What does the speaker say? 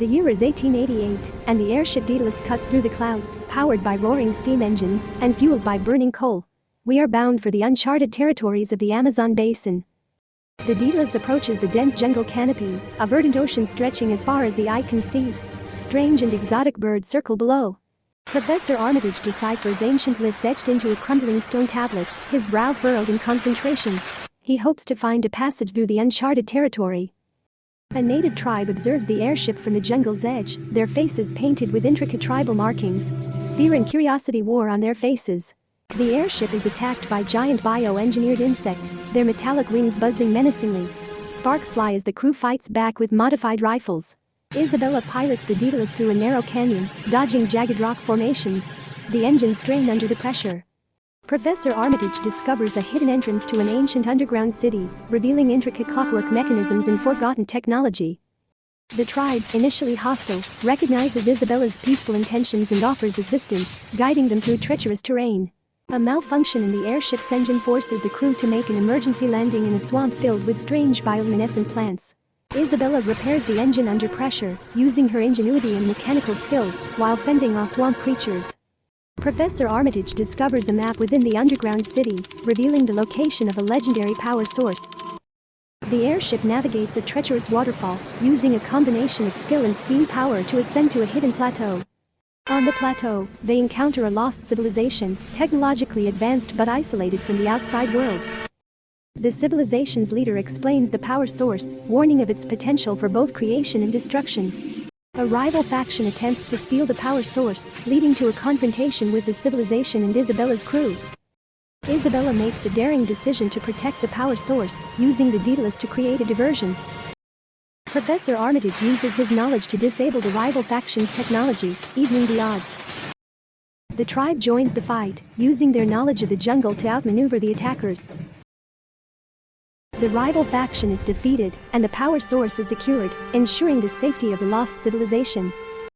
The year is 1888, and the airship Daedalus cuts through the clouds, powered by roaring steam engines and fueled by burning coal. We are bound for the uncharted territories of the Amazon basin. The Daedalus approaches the dense jungle canopy, a verdant ocean stretching as far as the eye can see. Strange and exotic birds circle below. Professor Armitage deciphers ancient glyphs etched into a crumbling stone tablet, his brow furrowed in concentration. He hopes to find a passage through the uncharted territory. A native tribe observes the airship from the jungle's edge, their faces painted with intricate tribal markings. Fear and curiosity war on their faces. The airship is attacked by giant bio-engineered insects, their metallic wings buzzing menacingly. Sparks fly as the crew fights back with modified rifles. Isabella pilots the Daedalus through a narrow canyon, dodging jagged rock formations. The engines strain under the pressure. Professor Armitage discovers a hidden entrance to an ancient underground city, revealing intricate clockwork mechanisms and forgotten technology. The tribe, initially hostile, recognizes Isabella's peaceful intentions and offers assistance, guiding them through treacherous terrain. A malfunction in the airship's engine forces the crew to make an emergency landing in a swamp filled with strange bioluminescent plants. Isabella repairs the engine under pressure, using her ingenuity and mechanical skills while fending off swamp creatures. Professor Armitage discovers a map within the underground city, revealing the location of a legendary power source. The airship navigates a treacherous waterfall, using a combination of skill and steam power to ascend to a hidden plateau. On the plateau, they encounter a lost civilization, technologically advanced but isolated from the outside world. The civilization's leader explains the power source, warning of its potential for both creation and destruction. A rival faction attempts to steal the power source, leading to a confrontation with the civilization and Isabella's crew. Isabella makes a daring decision to protect the power source, using the Daedalus to create a diversion. Professor Armitage uses his knowledge to disable the rival faction's technology, evening the odds. The tribe joins the fight, using their knowledge of the jungle to outmaneuver the attackers. The rival faction is defeated, and the power source is secured, ensuring the safety of the lost civilization.